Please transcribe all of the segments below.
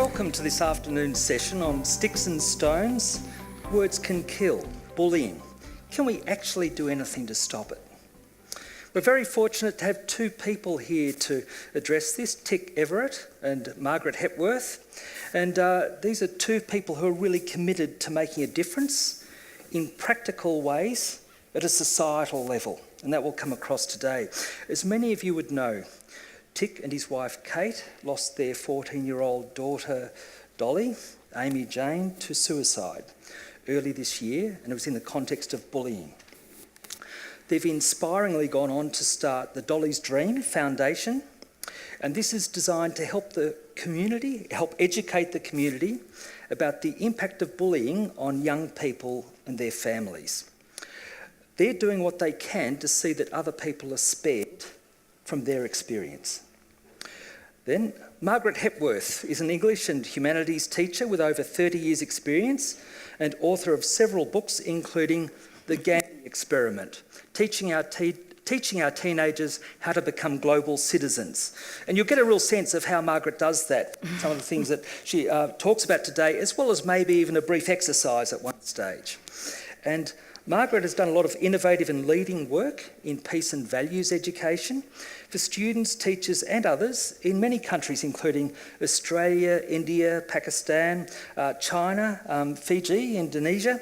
Welcome to this afternoon's session on Sticks and Stones. Words can kill, bullying. Can we actually do anything to stop it? We're very fortunate to have two people here to address this, Tick Everett and Margaret Hepworth. And these are two people who are really committed to making a difference in practical ways at a societal level. And that will come across today. As many of you would know, Tick and his wife Kate lost their 14-year-old daughter Dolly, Amy Jane, to suicide early this year, and it was in the context of bullying. They've inspiringly gone on to start the Dollies Dream Foundation, and this is designed to help the community, help educate the community about the impact of bullying on young people and their families. They're doing what they can to see that other people are spared from their experience. Then, Margaret Hepworth is an English and humanities teacher with over 30 years' experience and author of several books, including The Gandhi Experiment, teaching our teenagers how to become global citizens. And you'll get a real sense of how Margaret does that, some of the things that she talks about today, as well as maybe even a brief exercise at one stage. And Margaret has done a lot of innovative and leading work in peace and values education for students, teachers and others in many countries, including Australia, India, Pakistan, China, Fiji, Indonesia.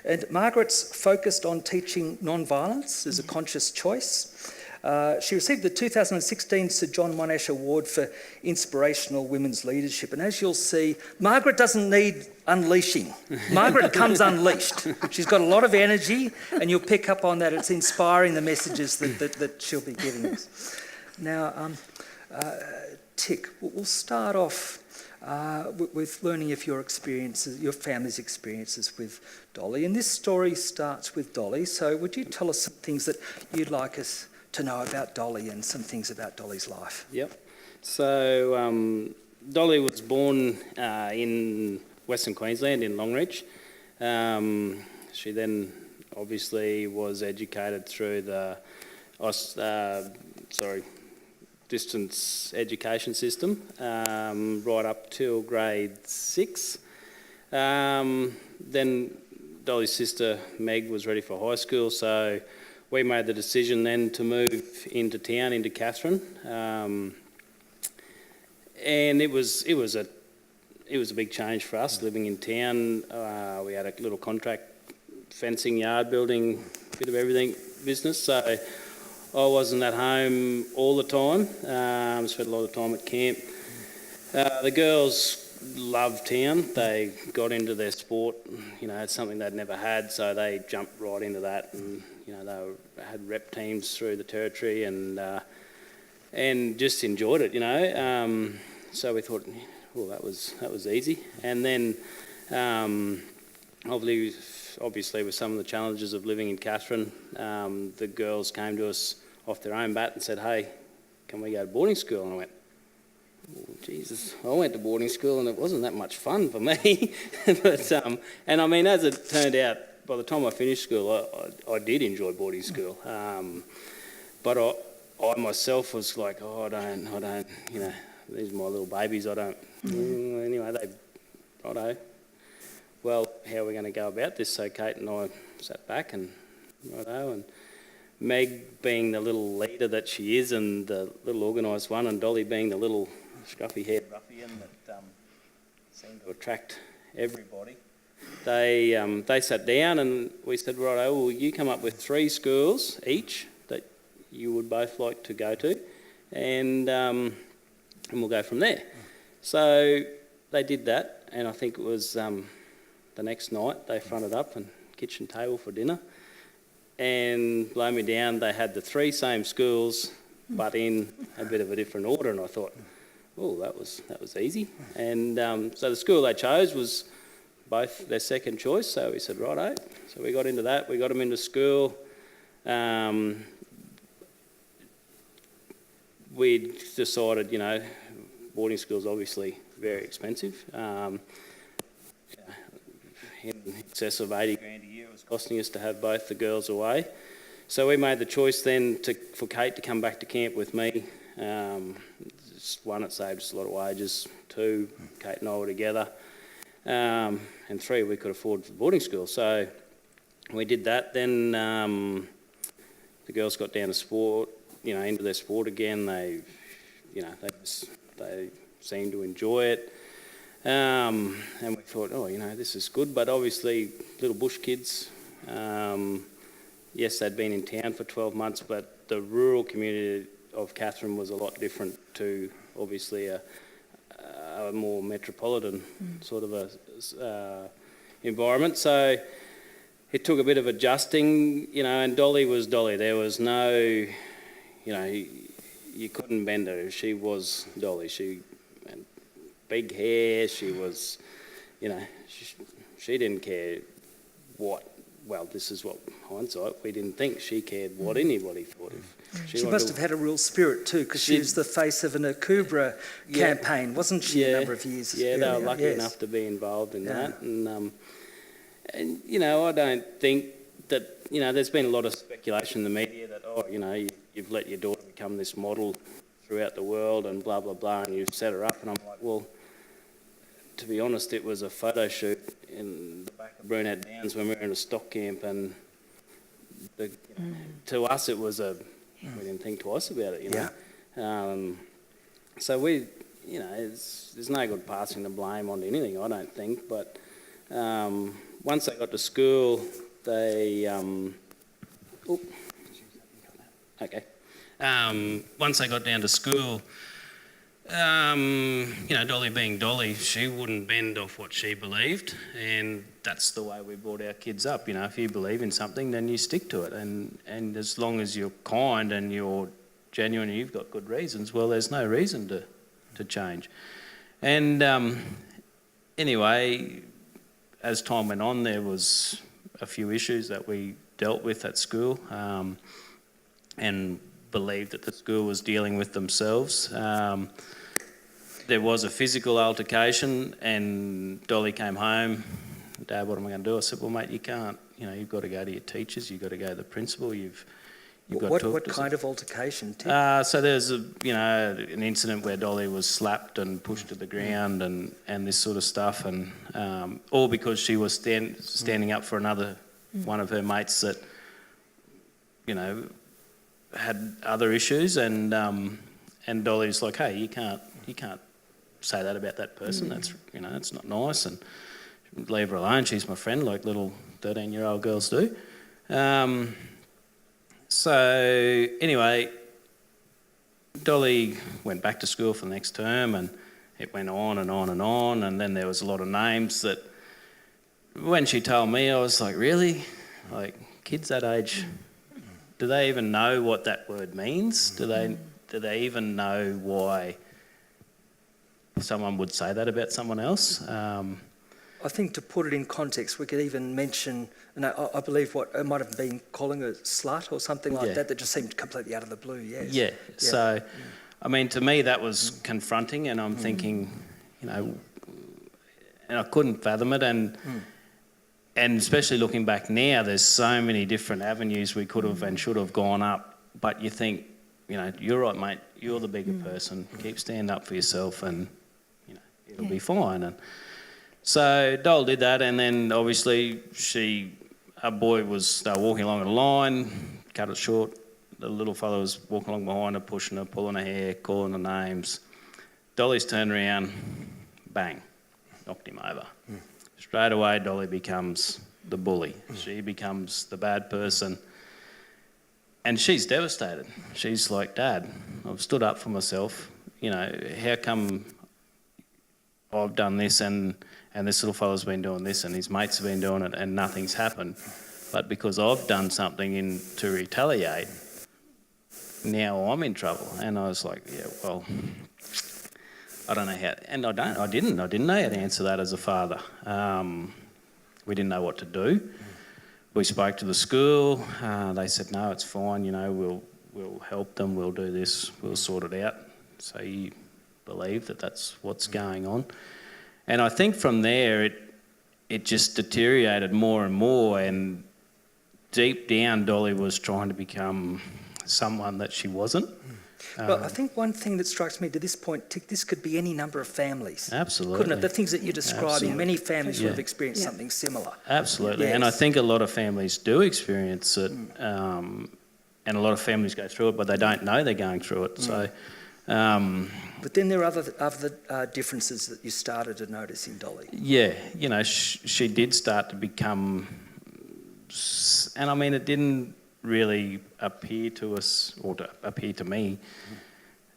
And Margaret's focused on teaching non-violence as a conscious choice. She received the 2016 Sir John Monash Award for Inspirational Women's Leadership. And as you'll see, Margaret doesn't need unleashing. Margaret comes unleashed. She's got a lot of energy, and you'll pick up on that. It's inspiring, the messages that she'll be giving us. Now, Tick, we'll start off with learning of your experiences, your family's experiences with Dolly. And this story starts with Dolly. So would you tell us some things that you'd like us to know about Dolly and some things about Dolly's life? Yep. So Dolly was born in Western Queensland in Longreach. She then obviously was educated through the distance education system right up till grade 6. Then Dolly's sister Meg was ready for high school, so we made the decision then to move into town, into Katherine, and it was a big change for us living in town. We had a little contract fencing, yard building, bit of everything business. So I wasn't at home all the time. Spent a lot of time at camp. The girls loved town. They got into their sport. You know, it's something they'd never had, so they jumped right into that. And you know, they had rep teams through the territory and just enjoyed it. You know, so we thought, well, that was easy. And then, obviously, with some of the challenges of living in Katherine, the girls came to us off their own bat and said, "Hey, can we go to boarding school?" And I went, "Oh, Jesus, I went to boarding school and it wasn't that much fun for me." But and I mean, as it turned out, by the time I finished school, I did enjoy boarding school. But I myself was like, "Oh, I don't, you know, these are my little babies, I don't." Anyway, righto. Well, how are we going to go about this? So Kate and I sat back and righto, and Meg being the little leader that she is and the little organised one, and Dolly being the little scruffy-haired ruffian that seemed to attract everybody. They sat down and we said, righto, well, you come up with 3 schools each that you would both like to go to, and we'll go from there. So they did that, and I think it was the next night they fronted up and kitchen table for dinner, and blow me down, they had the 3 same schools but in a bit of a different order, and I thought, oh, that was easy. And so the school they chose was both their second choice, so we said, righto. So we got into that, we got them into school. We decided, you know, boarding school's obviously very expensive. In excess of 80 grand a year it was costing us to have both the girls away. So we made the choice then for Kate to come back to camp with me. one, it saved us a lot of wages. Two, Kate and I were together. And three, we could afford the boarding school. So we did that. Then the girls got down to sport, into their sport again. They seemed to enjoy it. And we thought, this is good. But obviously, little bush kids, yes, they'd been in town for 12 months, but the rural community of Katherine was a lot different to, obviously, a more metropolitan sort of a environment. So it took a bit of adjusting, and Dolly was Dolly. There was no, you couldn't bend her. She was Dolly. She had big hair. She was, she didn't care what. Well, this is what hindsight. We didn't think she cared what anybody thought of. She must have had a real spirit too, because she was the face of an Akubra campaign, wasn't she? A number of years. Yeah, they were lucky enough to be involved in that, and I don't think that there's been a lot of speculation in the media that you've let your daughter become this model throughout the world and blah blah blah, and you've set her up, and I'm like, well, to be honest, it was a photo shoot in the back of Brunette Downs when we were in a stock camp, and to us it was we didn't think twice about it, so we, there's no good passing the blame on anything, I don't think, but once they got to school, they, once they got down to school, Dolly being Dolly, she wouldn't bend off what she believed, and that's the way we brought our kids up. If you believe in something, then you stick to it, and as long as you're kind and you're genuine and you've got good reasons, well, there's no reason to change. And anyway, as time went on, there was a few issues that we dealt with at school, and believed that the school was dealing with themselves. There was a physical altercation, and Dolly came home. Dad, what am I going to do? I said, well, mate, you can't. You've got to go to your teachers. You've got to go to the principal. You've got to talk to What kind of altercation? So there's an incident where Dolly was slapped and pushed to the ground, and this sort of stuff, and all because she was standing up for another one of her mates that had other issues, and Dolly's like, hey, you can't say that about that person. That's it's not nice, and leave her alone. She's my friend, like little 13-year-old girls do. So anyway, Dolly went back to school for the next term, and it went on and on and on, and then there was a lot of names that, when she told me, I was like, really? Like, kids that age, do they even know what that word means? Do they even know why someone would say that about someone else? I think to put it in context, we could even mention, I believe what it might have been calling her slut or something like that just seemed completely out of the blue, yes. Yeah. So, I mean, to me that was confronting, and I'm thinking, and I couldn't fathom it, and especially looking back now, there's so many different avenues we could have and should have gone up, but you think, you're right, mate, you're the bigger person, keep stand up for yourself, and, it'll be fine. And so Dole did that, and then obviously they were walking along a line, cut it short, the little fellow was walking along behind her, pushing her, pulling her hair, calling her names. Dolly's turned around, bang, knocked him over. Straight away, Dolly becomes the bully. She becomes the bad person. And she's devastated. She's like, Dad, I've stood up for myself. How come I've done this and this little fella's been doing this and his mates have been doing it and nothing's happened? But because I've done something to retaliate, now I'm in trouble. And I was like, yeah, well, I don't know how, and I didn't know how to answer that as a father. We didn't know what to do. We spoke to the school. They said, no, it's fine. We'll help them. We'll do this. We'll sort it out. So you believe that that's what's going on. And I think from there, it just deteriorated more and more. And deep down, Dolly was trying to become someone that she wasn't. Well, I think one thing that strikes me to this point, Tick, this could be any number of families. Absolutely. Couldn't it? The things that you're describing, Absolutely. many families would have Yeah. experienced something similar. Absolutely, and I Yes. think a lot of families do experience it, and a lot of families go through it, but they don't know they're going through it. So, But then there are other differences that you started to notice in Dolly. yeah, you know, she did start to become, and I mean, it didn't really appear to us, or to appear to me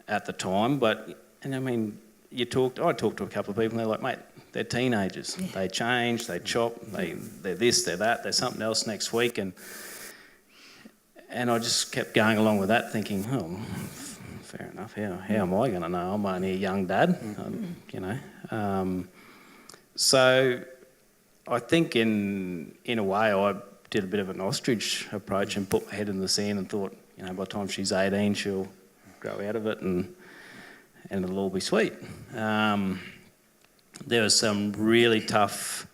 at the time, but, and I mean, I talked to a couple of people and they're like, mate, they're teenagers. Yeah. They change, they chop, they're this, they're that, they're something else next week. And I just kept going along with that thinking, oh, fair enough, how am I going to know? I'm only a young dad, you know. So I think in a way I did a bit of an ostrich approach and put my head in the sand and thought, you know, by the time she's 18, she'll grow out of it and it'll all be sweet. There were some really tough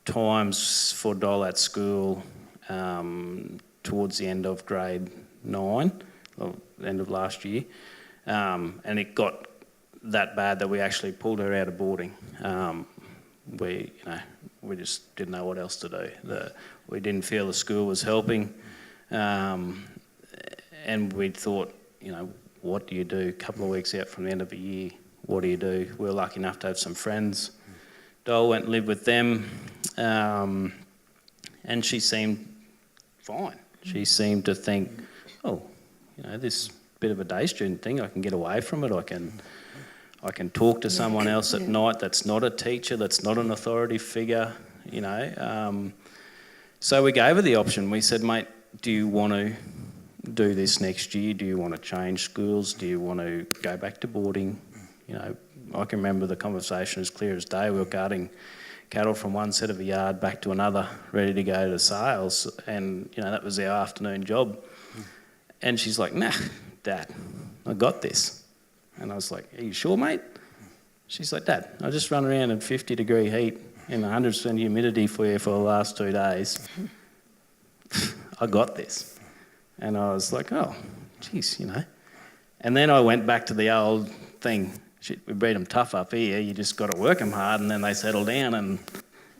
times for Doll at school towards the end of grade 9, or the end of last year, and it got that bad that we actually pulled her out of boarding. We just didn't know what else to do. We didn't feel the school was helping, and we thought, you know, what do you do? A couple of weeks out from the end of the year, what do you do? We were lucky enough to have some friends. Doll went and lived with them, and she seemed fine. She seemed to think, oh, you know, this bit of a day student thing, I can get away from it. I can talk to someone else at night that's not a teacher, that's not an authority figure, you know. So we gave her the option. We said, mate, do you want to do this next year? Do you want to change schools? Do you want to go back to boarding? You know, I can remember the conversation as clear as day. We were guarding cattle from one set of a yard back to another, ready to go to sales, and, you know, that was our afternoon job. And she's like, nah, Dad, I got this. And I was like, are you sure, mate? She's like, Dad, I just run around in 50-degree heat in 100% humidity for you for the last 2 days. I got this. And I was like, oh, geez, you know. And then I went back to the old thing. Shit, we beat them tough up here. You just got to work them hard, and then they settle down, and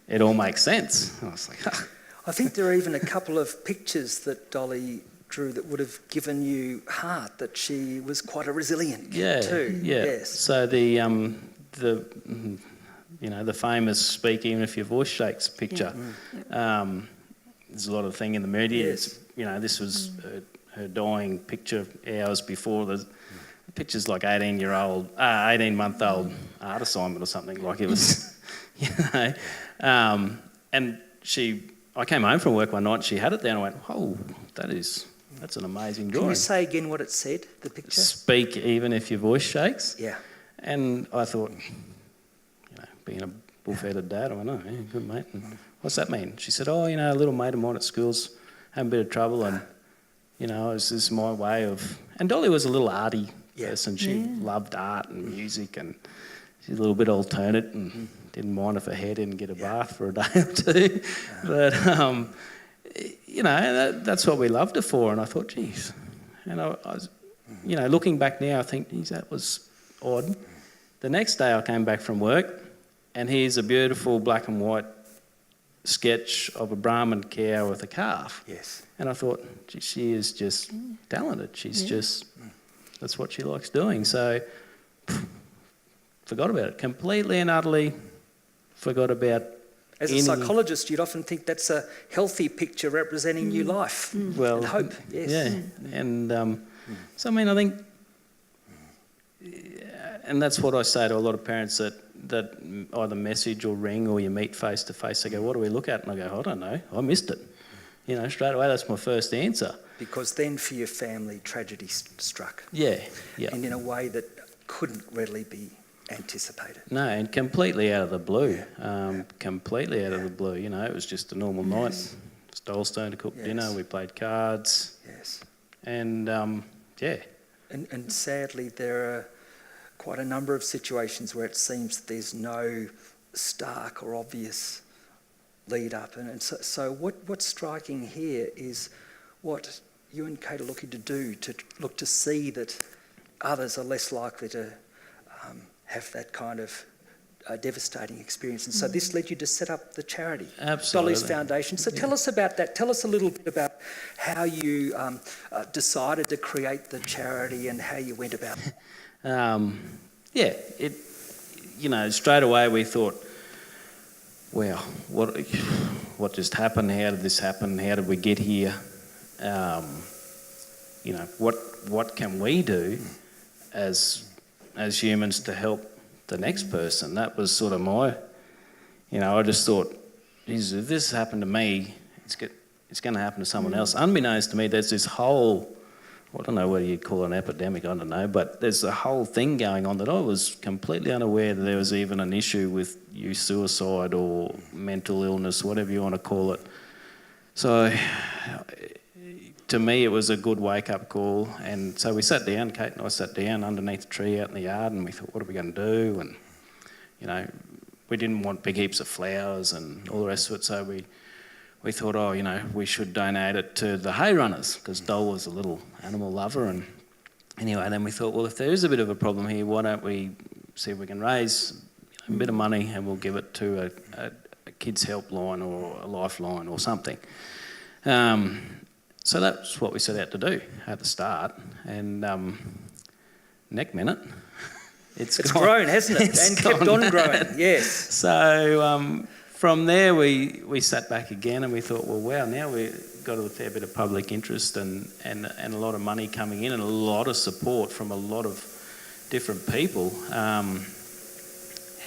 it all makes sense. And I was like, oh. I think there are even a couple of pictures that Dolly drew that would have given you heart, that she was quite a resilient kid too. Yeah. Yes. So the famous speak even if your voice shakes picture. There's a lot of thing in the media. Yes. You know, this was her dying picture hours before. The picture's like 18-month-old art assignment or something. Like it was, you know. And I came home from work one night and she had it there and I went, oh, that's an amazing drawing. Can you say again what it said, the picture? Speak even if your voice shakes. Yeah. And I thought, you know, being a bull-fed dad, I went, oh, yeah, good mate. And what's that mean? She said, oh, you know, a little mate of mine at school's having a bit of trouble and, you know, this is my way of... And Dolly was a little arty person. She loved art and music and she's a little bit alternate and didn't mind if her hair didn't get a bath for a day or two. But, you know, that's what we loved her for. And I thought, geez. And I was, you know, looking back now, I think, geez, that was odd. The next day I came back from work and here's a beautiful black and white sketch of a Brahman cow with a calf. Yes. And I thought, gee, she is just talented. She's just, that's what she likes doing. So, forgot about it. Completely and utterly forgot about As a psychologist, you'd often think that's a healthy picture representing new life well, and hope. Yes. Yeah. And so, I mean, I think, and that's what I say to a lot of parents that either message or ring or you meet face to face. They go, what do we look at? And I go, I don't know. I missed it. You know, straight away, that's my first answer. Because then for your family, tragedy struck. Yeah, yeah. And in a way that couldn't readily be anticipated. No, and completely out of the blue. Completely out of the blue. You know, it was just a normal night. Stolestone to cook dinner. We played cards. Yes. And, yeah. And sadly, there are quite a number of situations where it seems that there's no stark or obvious lead up. And so what's striking here is what you and Kate are looking to do, to look to see that others are less likely to have that kind of devastating experience. And so this led you to set up the charity, Absolutely. Dollies Foundation. So tell us about that. Tell us a little bit about how you decided to create the charity and how you went about it. Straight away we thought, wow, what just happened? How did this happen? How did we get here? What can we do as humans to help the next person? That was sort of my, I just thought, geez, if this happened to me, it's going to happen to someone else. Unbeknownst to me, there's this whole, I don't know whether you'd call it an epidemic, I don't know, but there's a whole thing going on that I was completely unaware that there was even an issue with youth suicide or mental illness, whatever you want to call it. So to me, it was a good wake-up call. And so we sat down, Kate and I sat down underneath a tree out in the yard, and we thought, what are we going to do? And, we didn't want big heaps of flowers and all the rest of it, so we thought, we should donate it to the hay runners, because Dol was a little animal lover. And anyway, then we thought, well, if there is a bit of a problem here, why don't we see if we can raise a bit of money and we'll give it to a kids' helpline or a lifeline or something. So that's what we set out to do at the start. And next minute, it's grown, hasn't it? And kept on growing, yes. So from there, we sat back again and we thought, well, wow, now we've got a fair bit of public interest and a lot of money coming in and a lot of support from a lot of different people. How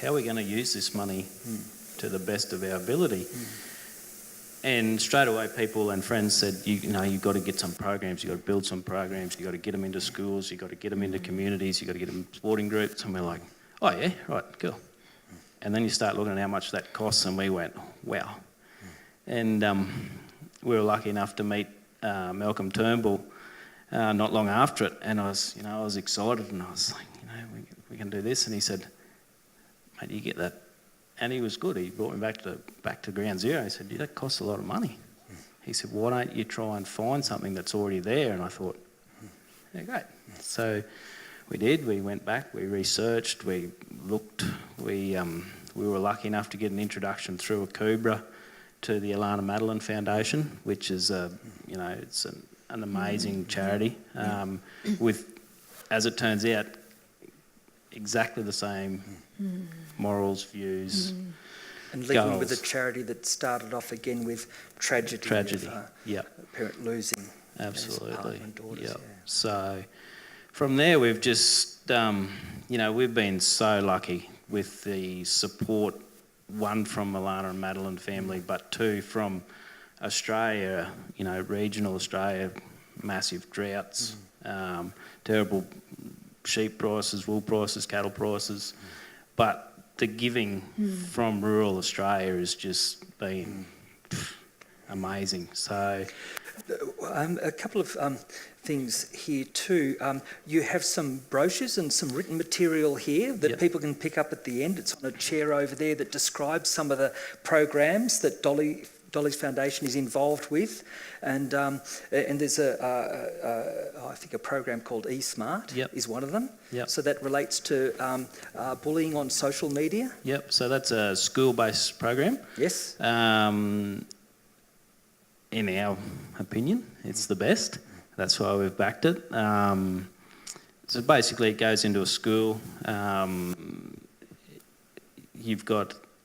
are we going to use this money to the best of our ability? And straight away, people and friends said, you've got to get some programs, you've got to build some programs, you've got to get them into schools, you've got to get them into communities, you've got to get them in sporting groups. And we're like, oh yeah, right, cool. And then you start looking at how much that costs, and we went, wow. And we were lucky enough to meet Malcolm Turnbull not long after it, and I was excited, and I was like, we can do this. And he said, mate, you get that. And he was good. He brought me back to ground zero. He said, that costs a lot of money. He said, why don't you try and find something that's already there? And I thought, yeah, great. So we did. We went back. We researched. We looked. We were lucky enough to get an introduction through a Cobra to the Alana Madeline Foundation, which is it's an amazing charity with, as it turns out, exactly the same morals, views, and living goals. with a charity that started off again with tragedy. Of, a parent losing absolutely his partner and daughters. Yeah. So from there, we've just we've been so lucky with the support, one from Alana and Madeline family, but two from Australia, regional Australia, massive droughts, terrible sheep prices, wool prices, cattle prices, but the giving from rural Australia has just been amazing. So a couple of things here too. You have some brochures and some written material here that people can pick up at the end. It's on a chair over there that describes some of the programs that Dollies Foundation is involved with, and there's I think a program called eSmart is one of them. So that relates to bullying on social media. So that's a school-based program. Yes. In our opinion, it's the best. That's why we've backed it. So basically, it goes into a school.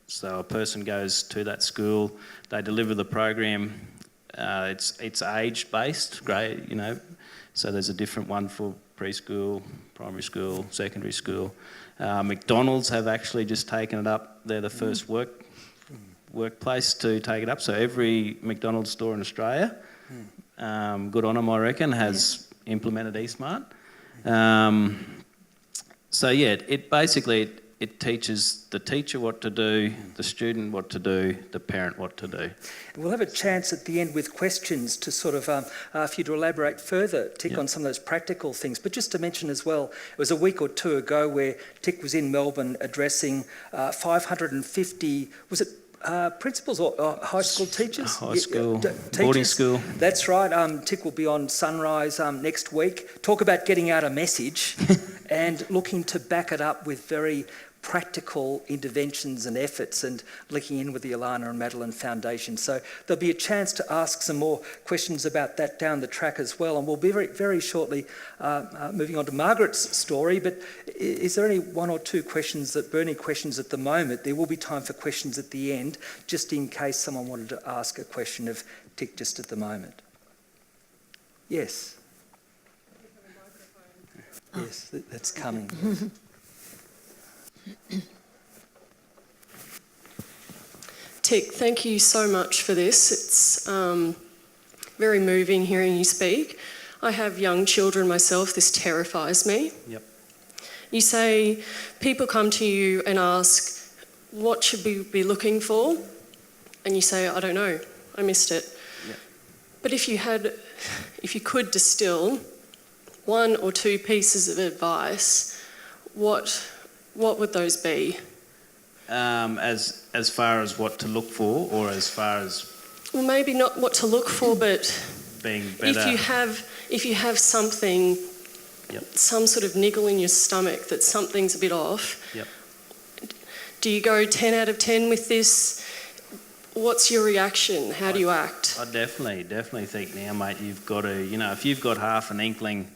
So a person goes to that school, they deliver the program. It's age-based, great, So there's a different one for preschool, primary school, secondary school. McDonald's have actually just taken it up. They're the first workplace to take it up. So every McDonald's store in Australia, good on them, I reckon, has implemented eSmart. It basically... It teaches the teacher what to do, the student what to do, the parent what to do. We'll have a chance at the end with questions to sort of for you to elaborate further, Tick, on some of those practical things. But just to mention as well, it was a week or two ago where Tick was in Melbourne addressing 550, was it principals or high school teachers? High school, teachers. boarding school. That's right. Tick will be on Sunrise next week. Talk about getting out a message and looking to back it up with very practical interventions and efforts, and linking in with the Alana and Madeline Foundation. So there'll be a chance to ask some more questions about that down the track as well. And we'll be very, very shortly moving on to Margaret's story. But is there any one or two questions, burning questions at the moment? There will be time for questions at the end, just in case someone wanted to ask a question of Tick just at the moment. Yes. Yes, that's coming. Tick, thank you so much for this. It's very moving hearing you speak. I have young children myself. This terrifies me. Yep. You say people come to you and ask, what should we be looking for? And you say, I don't know, I missed it. Yep. But if you could distill one or two pieces of advice, what would those be? As far as what to look for, or as far as... Well, maybe not what to look for, but being better. If you have something, Yep. some sort of niggle in your stomach that something's a bit off, Yep. do you go 10 out of 10 with this? What's your reaction? How do you act? I definitely think now, mate, you've got to, if you've got half an inkling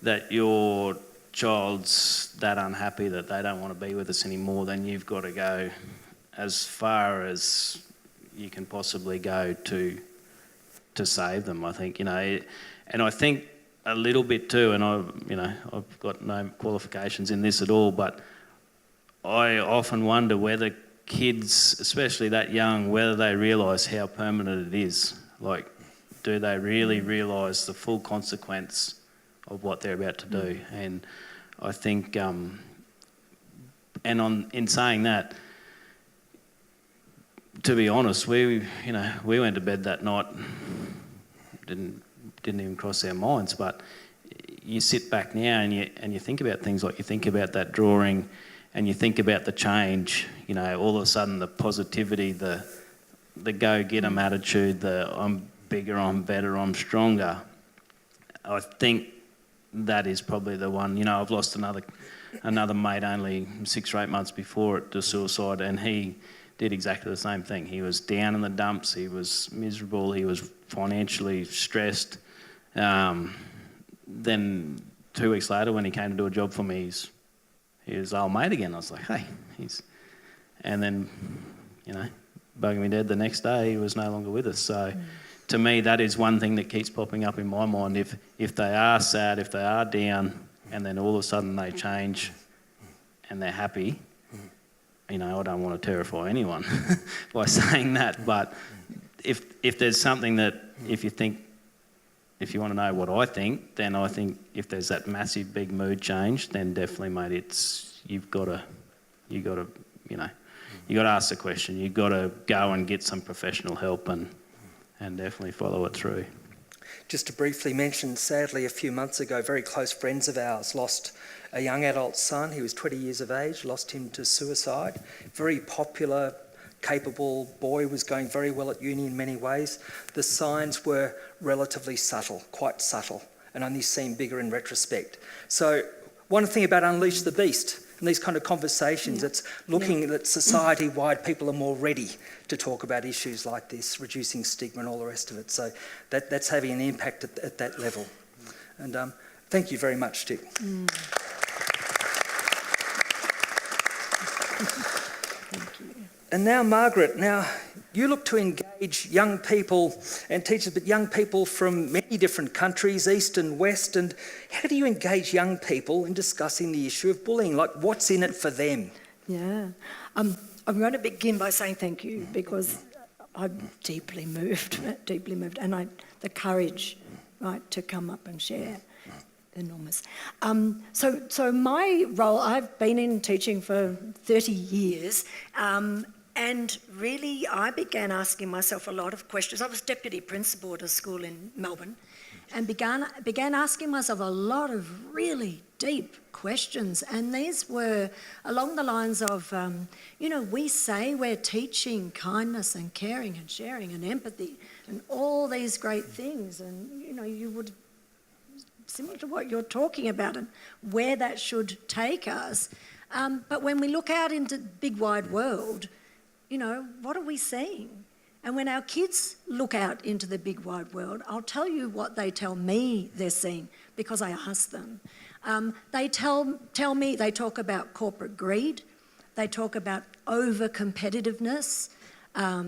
that your child's that unhappy that they don't want to be with us anymore, then you've got to go as far as you can possibly go to save them, I think, and I think a little bit too, and I've got no qualifications in this at all, but I often wonder whether kids, especially that young, whether they realise how permanent it is. Like, do they really realise the full consequence of what they're about to do? And I think, in saying that, to be honest, we went to bed that night, didn't even cross our minds. But you sit back now and you think about things like, you think about that drawing, and you think about the change. All of a sudden the positivity, the go-get-em attitude, the I'm bigger, I'm better, I'm stronger. I think that is probably the one. I've lost another mate only 6 or 8 months before it to suicide, and he did exactly the same thing. He was down in the dumps, he was miserable, he was financially stressed. Then 2 weeks later, when he came to do a job for me, he was old mate again. I was like, hey, and then, bugging me dead the next day, he was no longer with us. So to me, that is one thing that keeps popping up in my mind. If they are sad, if they are down, and then all of a sudden they change and they're happy, I don't want to terrify anyone by saying that, but if there's something that, if you want to know what I think, then I think if there's that massive big mood change, then definitely, mate, you've got to ask the question. You've got to go and get some professional help and definitely follow it through. Just to briefly mention, sadly, a few months ago, very close friends of ours lost a young adult son. He was 20 years of age, lost him to suicide. Very popular, capable boy, was going very well at uni in many ways. The signs were relatively subtle, quite subtle, and only seem bigger in retrospect. So one thing about Unleash the Beast and these kind of conversations, it's looking that society-wide people are more ready to talk about issues like this, reducing stigma and all the rest of it. So that's having an impact at that level. And thank you very much, Tick. And now, Margaret, you look to engage young people and teachers, but young people from many different countries, East and West, and how do you engage young people in discussing the issue of bullying? Like, what's in it for them? Yeah. I'm going to begin by saying thank you, because I'm deeply moved, and the courage, right, to come up and share, enormous. So my role, I've been in teaching for 30 years, and really I began asking myself a lot of questions. I was deputy principal at a school in Melbourne, and began asking myself a lot of really deep questions. And these were along the lines of, we say we're teaching kindness and caring and sharing and empathy and all these great things. And, you would, similar to what you're talking about and where that should take us. But when we look out into the big wide world, what are we seeing? And when our kids look out into the big wide world, I'll tell you what they tell me they're seeing because I ask them. They tell me, they talk about corporate greed, they talk about over-competitiveness,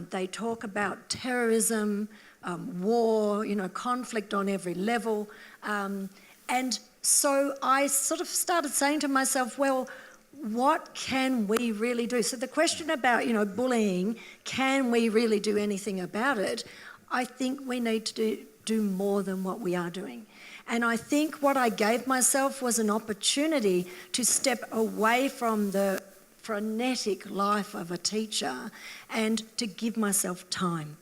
they talk about terrorism, war, conflict on every level. And so I sort of started saying to myself, well, what can we really do? So the question about, bullying, can we really do anything about it? I think we need to do more than what we are doing. And I think what I gave myself was an opportunity to step away from the frenetic life of a teacher and to give myself time.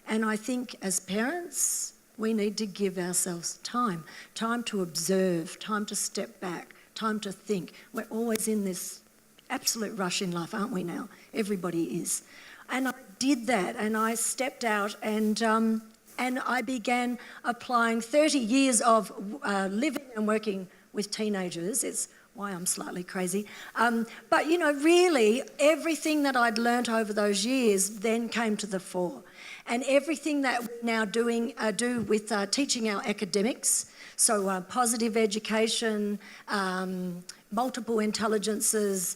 And I think as parents, we need to give ourselves time to observe, time to step back, time to think. We're always in this absolute rush in life, aren't we now? Everybody is. And I did that, and I stepped out and I began applying 30 years of living and working with teenagers. It's why I'm slightly crazy. But, really everything that I'd learnt over those years then came to the fore. And everything that we're now do with teaching our academics, so positive education, multiple intelligences,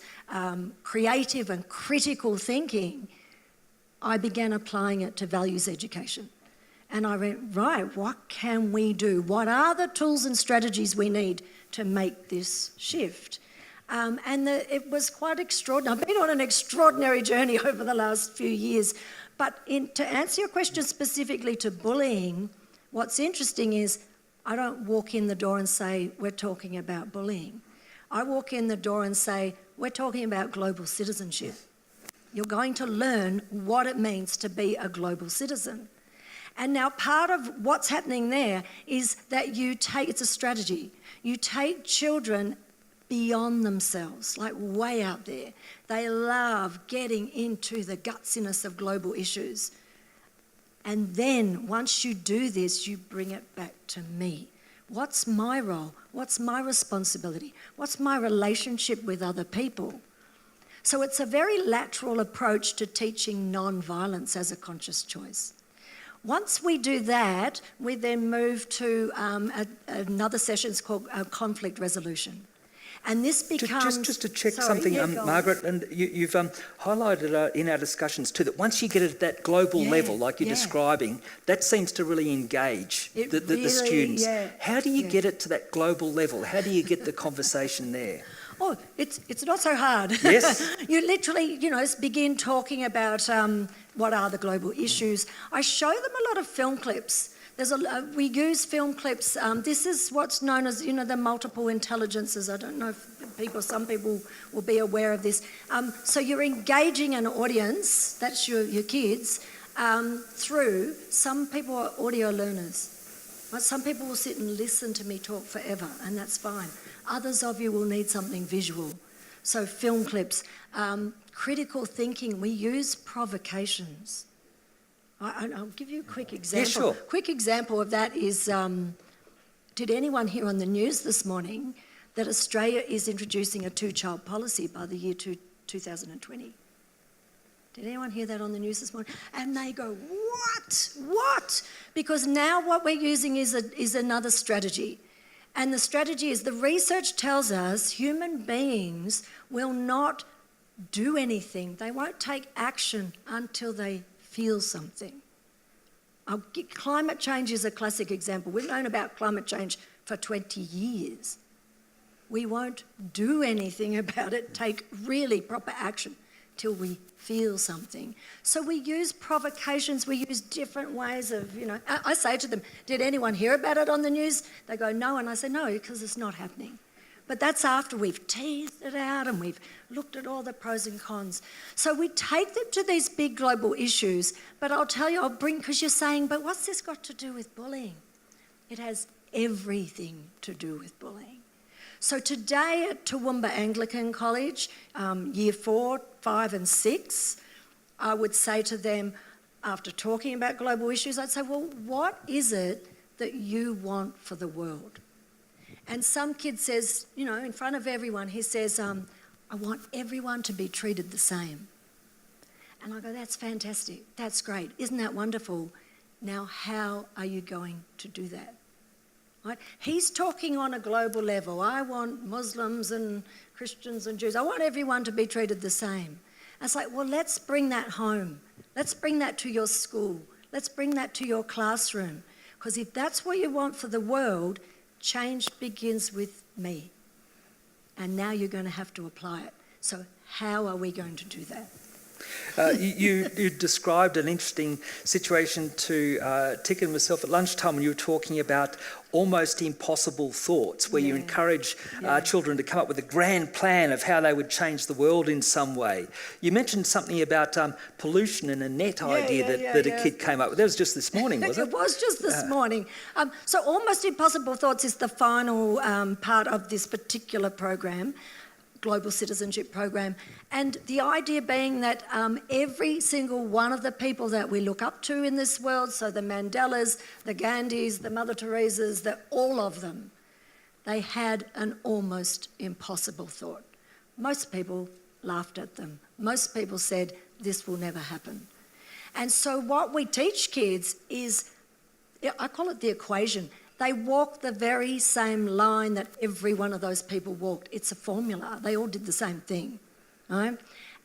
creative and critical thinking, I began applying it to values education. And I went, right, what can we do? What are the tools and strategies we need to make this shift? It was quite extraordinary. I've been on an extraordinary journey over the last few years. But to answer your question specifically to bullying, what's interesting is I don't walk in the door and say, we're talking about bullying. I walk in the door and say, we're talking about global citizenship. You're going to learn what it means to be a global citizen. And now part of what's happening there is that it's a strategy. You take children beyond themselves, like way out there. They love getting into the gutsiness of global issues. And then once you do this, you bring it back to me. What's my role? What's my responsibility? What's my relationship with other people? So it's a very lateral approach to teaching non-violence as a conscious choice. Once we do that, we then move to another session. It's called conflict resolution. And this becomes... Just to check something, Margaret, and you've highlighted in our discussions too that once you get at that global level, like you're describing, that seems to really engage the students. Yeah. How do you get it to that global level? How do you get the conversation there? Oh, it's not so hard. Yes. You literally, begin talking about what are the global issues. I show them a lot of film clips. We use film clips. This is what's known as, the multiple intelligences. I don't know if some people will be aware of this. So you're engaging an audience, that's your kids, through, some people are audio learners. But some people will sit and listen to me talk forever, and that's fine. Others of you will need something visual. So film clips. Critical thinking, we use provocations. I'll give you a quick example. Yeah, sure. Quick example of that is, did anyone hear on the news this morning that Australia is introducing a two-child policy by the year 2020? Did anyone hear that on the news this morning? And they go, what? Because now what we're using is another strategy. And the strategy is, the research tells us human beings will not do anything. They won't take action until they feel something. Climate change is a classic example. We've known about climate change for 20 years. We won't do anything about it, take really proper action till we feel something. So we use provocations, we use different ways of, I say to them, did anyone hear about it on the news? They go, no, and I say, no, because it's not happening. But that's after we've teased it out and we've looked at all the pros and cons. So we take them to these big global issues, but I'll tell you, because you're saying, but what's this got to do with bullying? It has everything to do with bullying. So today at Toowoomba Anglican College, year 4, 5 and 6, I would say to them, after talking about global issues, I'd say, well, what is it that you want for the world? And some kid says, you know, in front of everyone, he says, I want everyone to be treated the same. And I go, that's fantastic, that's great, isn't that wonderful? Now, how are you going to do that? Right? He's talking on a global level. I want Muslims and Christians and Jews. I want everyone to be treated the same. And it's like, well, let's bring that home. Let's bring that to your school. Let's bring that to your classroom. Because if that's what you want for the world, change begins with me. And now you're going to have to apply it. So how are we going to do that? You described an interesting situation to Tick and myself at lunchtime when you were talking about almost impossible thoughts, where you encourage children to come up with a grand plan of how they would change the world in some way. You mentioned something about pollution and a net idea that a kid came up with. That was just this morning, was it? It was just this morning. So almost impossible thoughts is the final part of this particular program, Global Citizenship Program, and the idea being that every single one of the people that we look up to in this world, so the Mandelas, the Gandhis, the Mother Teresas, all of them, they had an almost impossible thought. Most people laughed at them. Most people said, this will never happen. And so what we teach kids is, I call it the equation. They walk the very same line that every one of those people walked. It's a formula. They all did the same thing, right?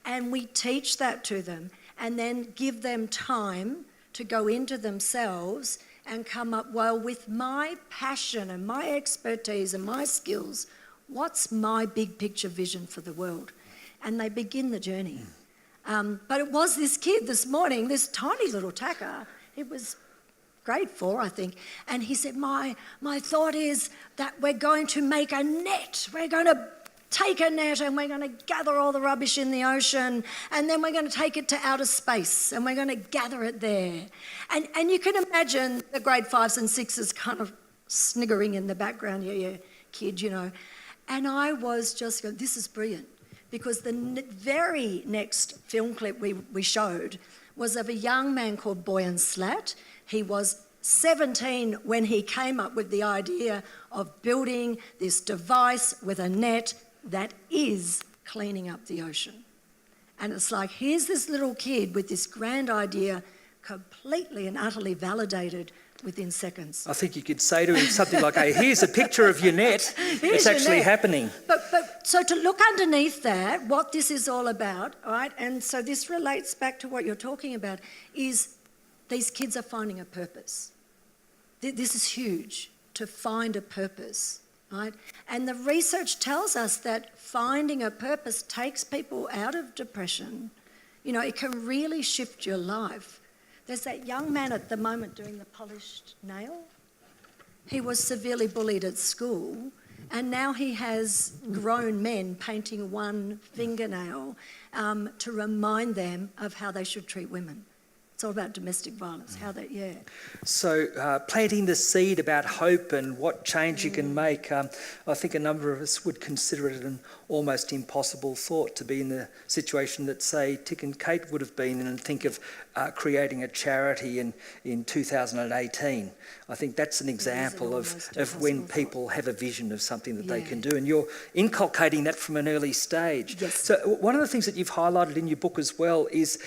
And we teach that to them and then give them time to go into themselves and come up, well, with my passion and my expertise and my skills, what's my big picture vision for the world? And they begin the journey. But it was this kid this morning, this tiny little tacker. It was grade 4, I think, and he said, my thought is that we're going to make a net. We're going to take a net and we're going to gather all the rubbish in the ocean, and then we're going to take it to outer space and we're going to gather it there. And you can imagine the grade 5s and 6s kind of sniggering in the background, yeah, kid, you know. And I was just going, this is brilliant, because the very next film clip we showed was of a young man called Boyan Slat. He was 17 when he came up with the idea of building this device with a net that is cleaning up the ocean. And it's like, here's this little kid with this grand idea, completely and utterly validated within seconds. I think you could say to him something like, hey, here's a picture of your net. It's actually happening. But so to look underneath that, what this is all about, right? And so this relates back to what you're talking about, is these kids are finding a purpose. This is huge, to find a purpose, right? And the research tells us that finding a purpose takes people out of depression. You know, it can really shift your life. There's that young man at the moment doing the polished nail. He was severely bullied at school, and now he has grown men painting one fingernail to remind them of how they should treat women. It's all about domestic violence, So planting the seed about hope and what change you can make, I think a number of us would consider it an almost impossible thought to be in the situation that, say, Tick and Kate would have been in, and think of creating a charity in 2018. I think that's an example of when people have a vision of something that they can do, and you're inculcating that from an early stage. Yes. So one of the things that you've highlighted in your book as well is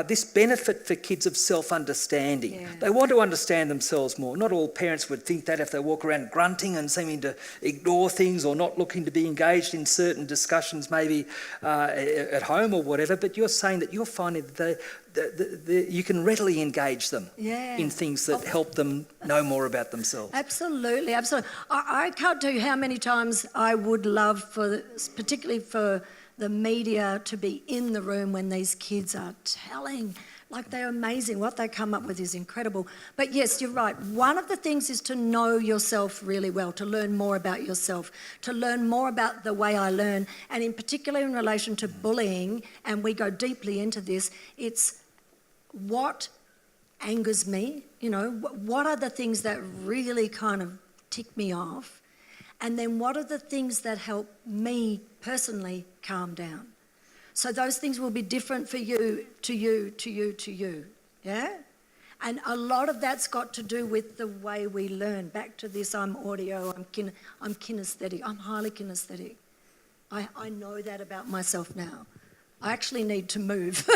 this benefit for kids of self-understanding. Yeah. They want to understand themselves more. Not all parents would think that if they walk around grunting and seeming to ignore things or not looking to be engaged in certain discussions, maybe at home or whatever, but you're saying that you're finding that you can readily engage them in things that help them know more about themselves. Absolutely. I can't tell you how many times I would love, particularly for the media, to be in the room when these kids are telling. Like, they're amazing. What they come up with is incredible. But yes, you're right. One of the things is to know yourself really well, to learn more about yourself, to learn more about the way I learn. And in particular in relation to bullying, and we go deeply into this, it's what angers me, you know, what are the things that really kind of tick me off? And then what are the things that help me personally calm down? So those things will be different for you, to you, to you, to you, yeah? And a lot of that's got to do with the way we learn. Back to this, I'm audio, I'm kinesthetic, I'm highly kinesthetic. I know that about myself now. I actually need to move.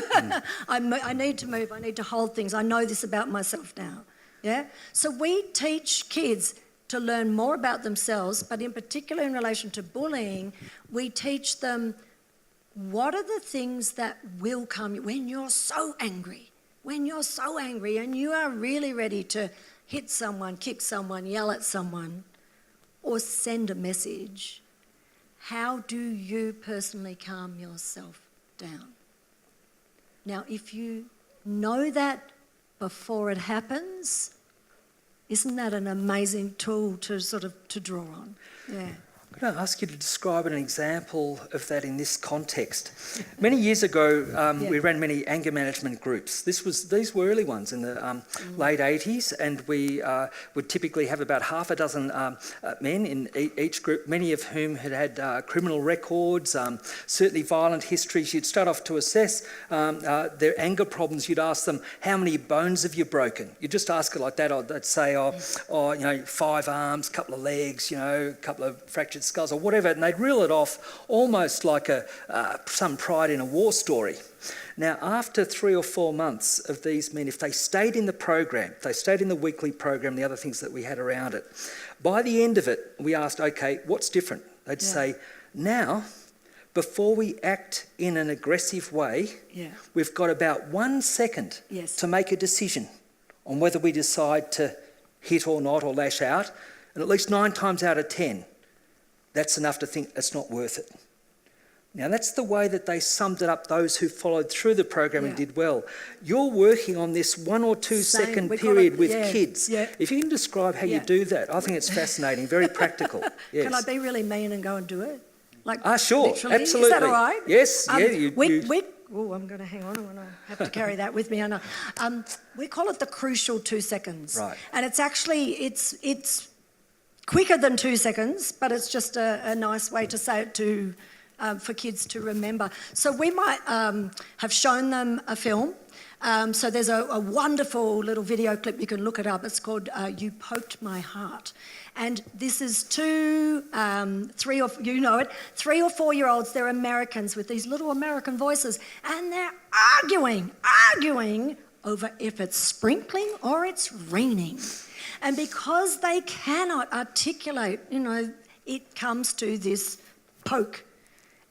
I need to move, I need to hold things. I know this about myself now, yeah? So we teach kids to learn more about themselves, but in particular in relation to bullying, we teach them what are the things that will come when you're so angry. When you're so angry and you are really ready to hit someone, kick someone, yell at someone, or send a message, how do you personally calm yourself down? Now, if you know that before it happens, isn't that an amazing tool to to draw on? Yeah. Could I ask you to describe an example of that in this context? Many years ago, we ran many anger management groups. These were early ones in the late 80s, and we would typically have about half a dozen men in each group, many of whom had criminal records, certainly violent histories. You'd start off to assess their anger problems. You'd ask them, how many bones have you broken? You just ask it like that. I'd say, 5 arms, a couple of legs, a couple of fractured skulls or whatever, and they'd reel it off almost like some pride in a war story. Now, after 3 or 4 months of these men, if they stayed in the program, if they stayed in the weekly program, the other things that we had around it, by the end of it, we asked, okay, what's different? They'd say, now, before we act in an aggressive way, we've got about 1 second to make a decision on whether we decide to hit or not or lash out, and at least 9 times out of 10, that's enough to think it's not worth it. Now, that's the way that they summed it up, those who followed through the program and did well. You're working on this 1 or 2 second period with kids. Yeah. If you can describe how you do that, I think it's fascinating, very practical. Yes. Can I be really mean and go and do it? Sure, literally? absolutely. Is that all right? Yes, I'm going to hang on and I have to carry that with me. I know. We call it the crucial 2 seconds. Right. And it's actually, it's quicker than 2 seconds, but it's just a nice way to say it for kids to remember. So we might have shown them a film. So there's a wonderful little video clip, you can look it up. It's called You Poked My Heart. And this is 3 or 4-year-olds, they're Americans with these little American voices, and they're arguing over if it's sprinkling or it's raining. And because they cannot articulate, it comes to this poke.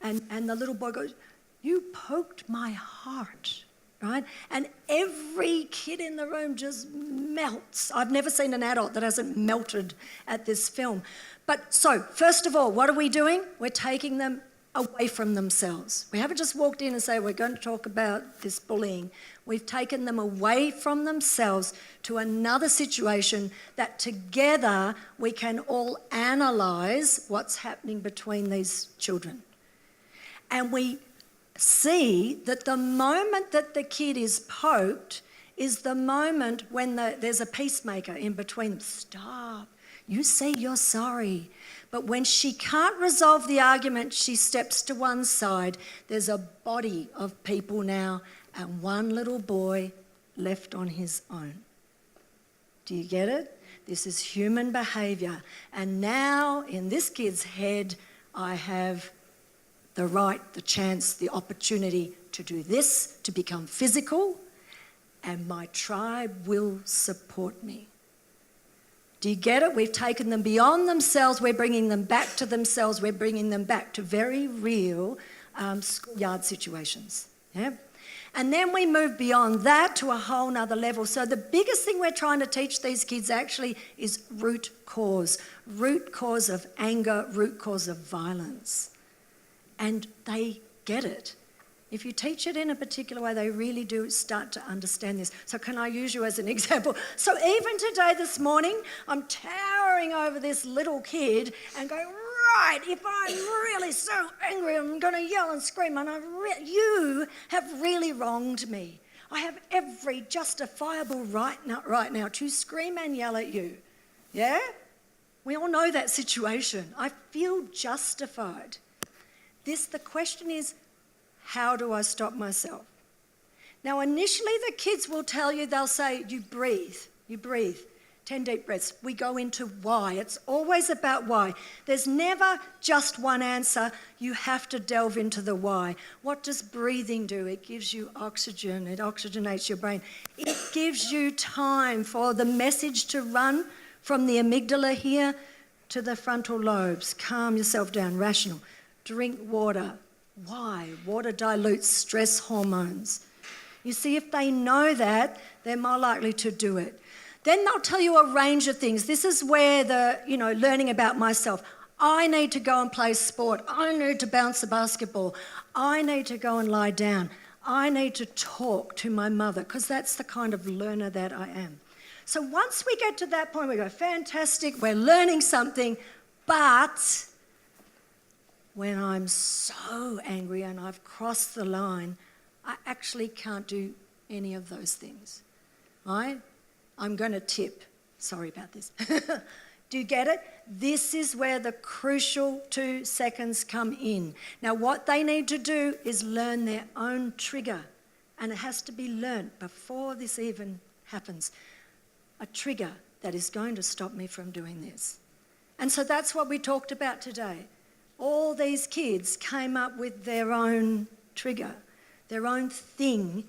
And the little boy goes, you poked my heart, right? And every kid in the room just melts. I've never seen an adult that hasn't melted at this film. But so, first of all, what are we doing? We're taking them away from themselves. We haven't just walked in and say, we're going to talk about this bullying. We've taken them away from themselves to another situation that together we can all analyse what's happening between these children. And we see that the moment that the kid is poked is the moment when there's a peacemaker in between them. Stop. You say you're sorry. But when she can't resolve the argument, she steps to one side. There's a body of people now and one little boy left on his own. Do you get it? This is human behaviour. And now in this kid's head, I have the right, the chance, the opportunity to do this, to become physical, and my tribe will support me. Do you get it? We've taken them beyond themselves, we're bringing them back to themselves, we're bringing them back to very real schoolyard situations. Yeah? And then we move beyond that to a whole nother level. So the biggest thing we're trying to teach these kids actually is root cause of anger, root cause of violence. And they get it. If you teach it in a particular way, they really do start to understand this. So can I use you as an example? So even today, this morning, I'm towering over this little kid and going, right, if I'm really so angry, I'm going to yell and scream, and you have really wronged me. I have every justifiable right now to scream and yell at you. Yeah? We all know that situation. I feel justified. The question is, how do I stop myself? Now, initially the kids will tell you, they'll say, you breathe, 10 deep breaths. We go into why. It's always about why. There's never just one answer. You have to delve into the why. What does breathing do? It gives you oxygen. It oxygenates your brain. It gives you time for the message to run from the amygdala here to the frontal lobes. Calm yourself down, rational. Drink water. Why? Water dilutes stress hormones. You see, if they know that, they're more likely to do it. Then they'll tell you a range of things. This is where learning about myself. I need to go and play sport. I need to bounce a basketball. I need to go and lie down. I need to talk to my mother, because that's the kind of learner that I am. So once we get to that point, we go, fantastic, we're learning something, but when I'm so angry and I've crossed the line, I actually can't do any of those things, right? I'm going to tip. Sorry about this. Do you get it? This is where the crucial 2 seconds come in. Now, what they need to do is learn their own trigger, and it has to be learnt before this even happens. A trigger that is going to stop me from doing this. And so that's what we talked about today. All these kids came up with their own trigger, their own thing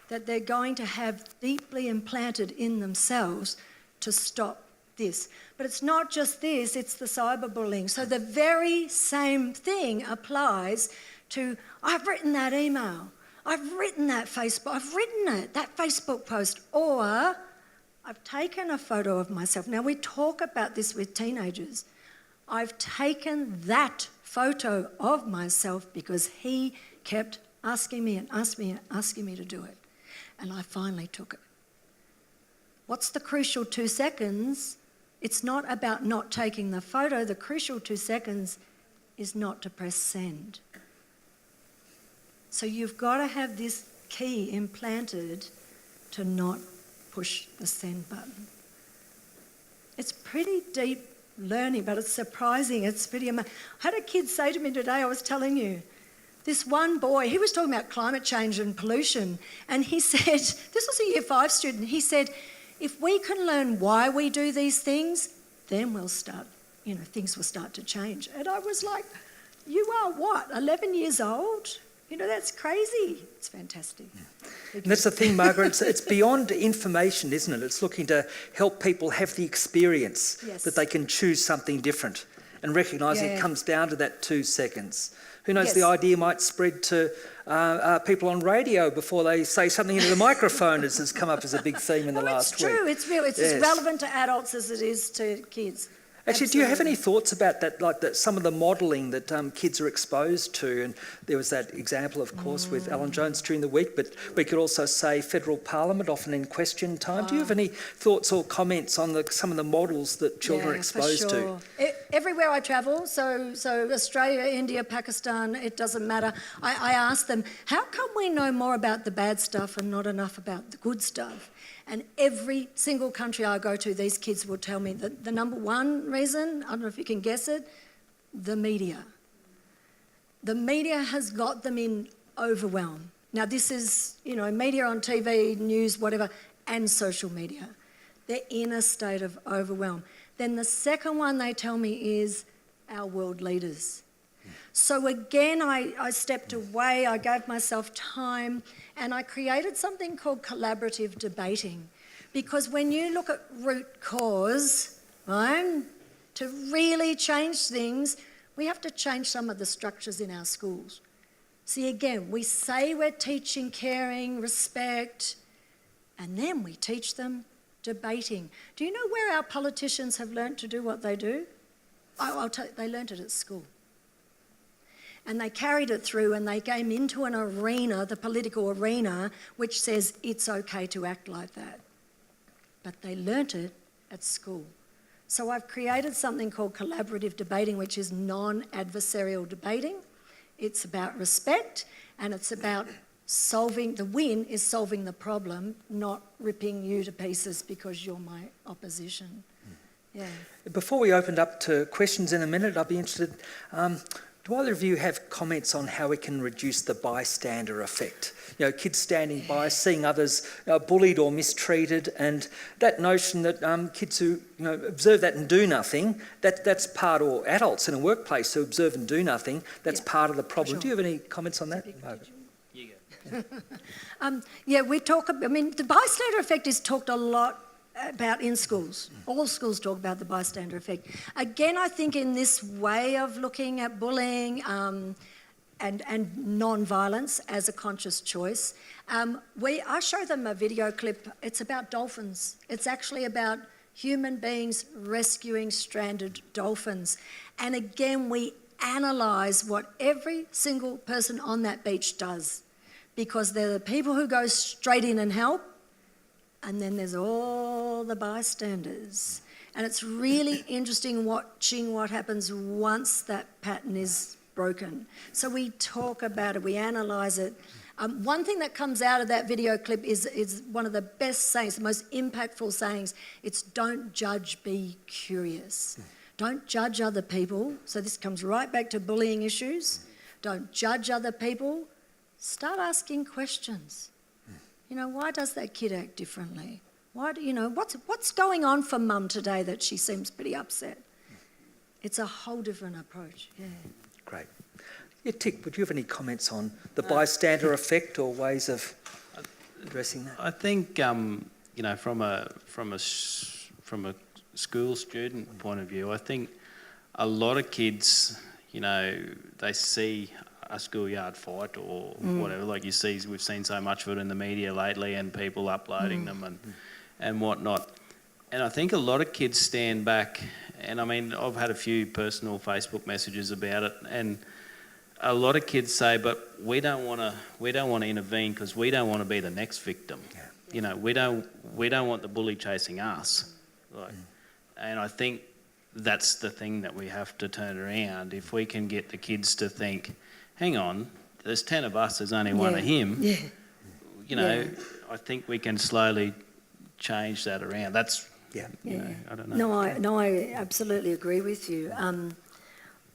that they're going to have deeply implanted in themselves to stop this. But it's not just this, it's the cyberbullying. So the very same thing applies to, I've written that email, I've written that Facebook, I've written it, that Facebook post, or I've taken a photo of myself. Now, we talk about this with teenagers. I've taken that photo of myself because he kept asking me and asking me to do it. And I finally took it. What's the crucial 2 seconds? It's not about not taking the photo. The crucial 2 seconds is not to press send. So you've got to have this key implanted to not push the send button. It's pretty deep learning, but it's surprising. It's pretty amazing. I had a kid say to me today, I was telling you, this one boy, he was talking about climate change and pollution, and he said, this was a Year 5 student, he said, if we can learn why we do these things, then we'll start, things will start to change. And I was like, you are what, 11 years old? That's crazy. It's fantastic. Yeah. And that's the thing, Margaret, it's beyond information, isn't it? It's looking to help people have the experience that they can choose something different, and recognising it comes down to that 2 seconds. Who knows, the idea might spread to people on radio before they say something into the microphone, as has come up as a big theme in the last week. It's true, it's real. It's as relevant to adults as it is to kids. Actually, do you have any thoughts about that, like that, some of the modelling that kids are exposed to? And there was that example, of course, with Alan Jones during the week, but we could also say federal parliament, often in question time. Do you have any thoughts or comments on some of the models that children are exposed to? Everywhere I travel, so Australia, India, Pakistan, it doesn't matter, I ask them, how come we know more about the bad stuff and not enough about the good stuff? And every single country I go to, these kids will tell me that the number one reason, I don't know if you can guess it, the media. The media has got them in overwhelm. Now this is, media on TV, news, whatever, and social media. They're in a state of overwhelm. Then the second one they tell me is our world leaders. So again, I stepped away, I gave myself time, and I created something called collaborative debating. Because when you look at root cause, right, to really change things, we have to change some of the structures in our schools. See, again, we say we're teaching caring, respect, and then we teach them debating. Do you know where our politicians have learnt to do what they do? I'll tell you, they learnt it at school. And they carried it through, and they came into an arena, the political arena, which says it's okay to act like that. But they learnt it at school. So I've created something called collaborative debating, which is non-adversarial debating. It's about respect, and it's about the win is solving the problem, not ripping you to pieces because you're my opposition. Yeah. Before we opened up to questions in a minute, I'd be interested, do either of you have comments on how we can reduce the bystander effect? You know, kids standing by, seeing others bullied or mistreated, and that notion that kids who observe that and do nothing, that's part, or adults in a workplace who observe and do nothing, that's part of the problem. Sure. Do you have any comments on that? You go. We talk, the bystander effect is talked a lot about in schools. All schools talk about the bystander effect. Again, I think in this way of looking at bullying and non-violence as a conscious choice, I show them a video clip. It's about dolphins. It's actually about human beings rescuing stranded dolphins. And again, we analyse what every single person on that beach does, because they're the people who go straight in and help, and then there's all the bystanders. And it's really interesting watching what happens once that pattern is broken. So we talk about it, we analyse it. One thing that comes out of that video clip is one of the best sayings, the most impactful sayings. It's don't judge, be curious. Don't judge other people. So this comes right back to bullying issues. Don't judge other people. Start asking questions. Why does that kid act differently? Why what's going on for mum today that she seems pretty upset? It's a whole different approach. Yeah. Great. Yeah, Tick, would you have any comments on the bystander effect or ways of addressing that? I think from a school student point of view, I think a lot of kids, they see a schoolyard fight or whatever, like we've seen so much of it in the media lately, and people uploading them and whatnot. And I think a lot of kids stand back, and I've had a few personal Facebook messages about it, and a lot of kids say, but we don't want to intervene because we don't want to be the next victim. Yeah. We don't want the bully chasing us. And I think that's the thing that we have to turn around. If we can get the kids to think, hang on, there's 10 of us, there's only one of him. Yeah. I think we can slowly change that around. That's, I don't know. I absolutely agree with you.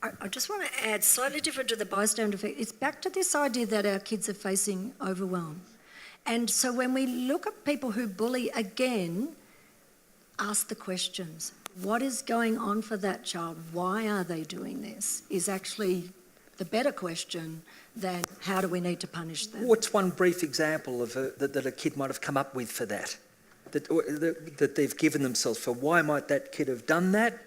I just want to add, slightly different to the bystander effect, it's back to this idea that our kids are facing overwhelm. And so when we look at people who bully, again, ask the questions. What is going on for that child? Why are they doing this? Is actually the better question than how do we need to punish them. What's one brief example of that a kid might have come up with for that they've given themselves for? Why might that kid have done that?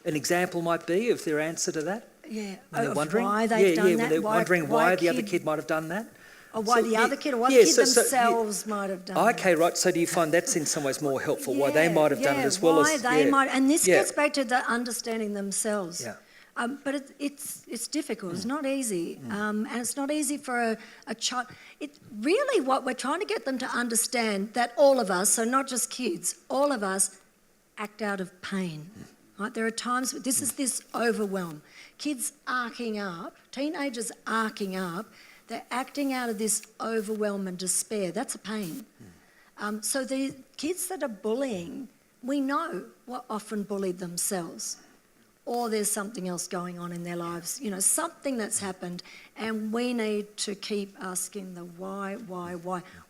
An example might be of their answer to that. Yeah, they're wondering why they've done that. They're wondering why the other kid might have done that. Or why the other kid, or why the kid themselves might have done that. Okay, right. So do you find that's in some ways more helpful? Why they might have done it as well as... Why they might... And this gets back to the understanding themselves. Yeah. But it's difficult. It's not easy. And it's not easy for a child. Really what we're trying to get them to understand, that all of us, so not just kids, all of us act out of pain. Right? There are times, this is this overwhelm. Kids arcing up, teenagers arcing up, they're acting out of this overwhelm and despair. That's a pain. So the kids that are bullying, we know were often bullied themselves, or there's something else going on in their lives, something that's happened, and we need to keep asking the why.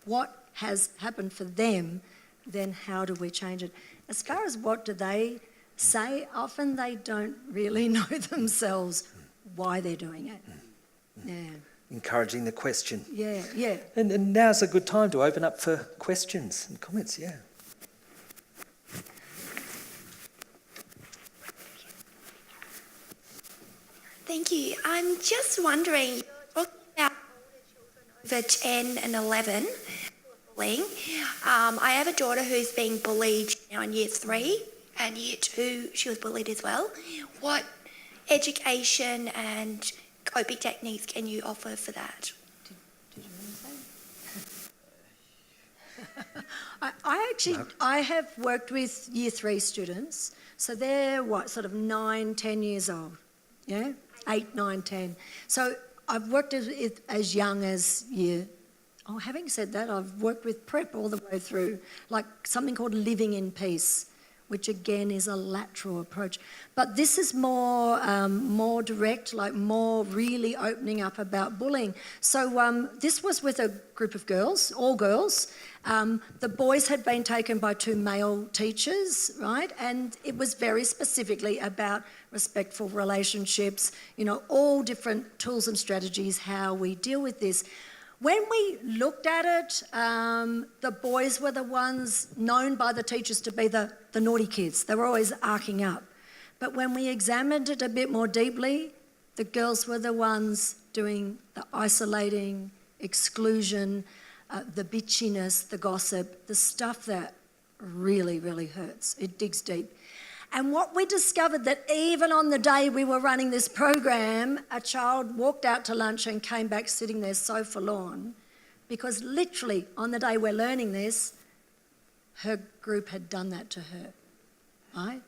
What has happened for them, then how do we change it? As far as what do they say, often they don't really know themselves why they're doing it. Yeah. Encouraging the question. Yeah. And now's a good time to open up for questions and comments, Thank you. I'm just wondering, you're talking about older children over 10 and 11 bullying. I have a daughter who's being bullied now in year 3, and year 2 she was bullied as well. What education and coping techniques can you offer for that? Did you want to say? I have worked with year 3 students, so they're sort of 9, 10 years old, 8, 9, 10. So I've worked as young as having said that, I've worked with prep all the way through, like something called Living in Peace, which again is a lateral approach. But this is more direct, like more really opening up about bullying. So this was with a group of girls, all girls. The boys had been taken by 2 male teachers, right? And it was very specifically about respectful relationships, all different tools and strategies, how we deal with this. When we looked at it, the boys were the ones known by the teachers to be the naughty kids. They were always arcing up. But when we examined it a bit more deeply, the girls were the ones doing the isolating, exclusion, the bitchiness, the gossip, the stuff that really, really hurts. It digs deep. And what we discovered, that even on the day we were running this program, a child walked out to lunch and came back sitting there so forlorn, because literally on the day we're learning this, her group had done that to her, right?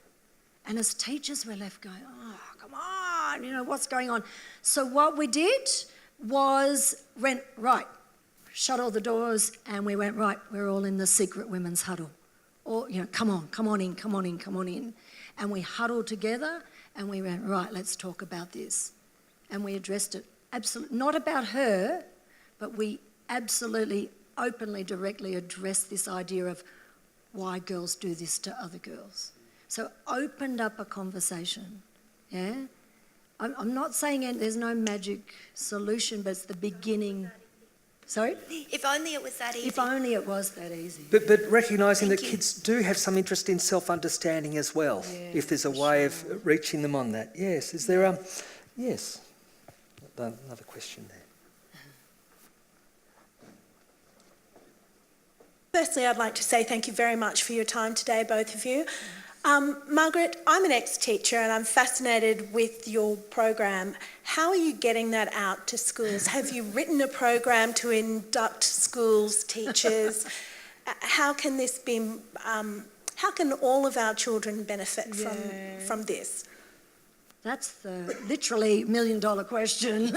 And as teachers, we're left going, oh, come on, what's going on? So what we did was went, right, shut all the doors, and we went, right, we're all in the secret women's huddle. Or, come on in. And we huddled together and we went, right, let's talk about this. And we addressed it, absolutely, not about her, but we absolutely, openly, directly addressed this idea of why girls do this to other girls. So opened up a conversation, yeah? I'm not saying there's no magic solution, but it's the beginning. Sorry? If only it was that easy. If only it was that easy. But recognising that kids do have some interest in self-understanding as well, if there's a way of reaching them on that. Yes, is there yes, another question there. Firstly, I'd like to say thank you very much for your time today, both of you. Margaret, I'm an ex-teacher and I'm fascinated with your program. How are you getting that out to schools? Have you written a program to induct schools, teachers? How can this be? How can all of our children benefit from this? That's the literally $1 million question.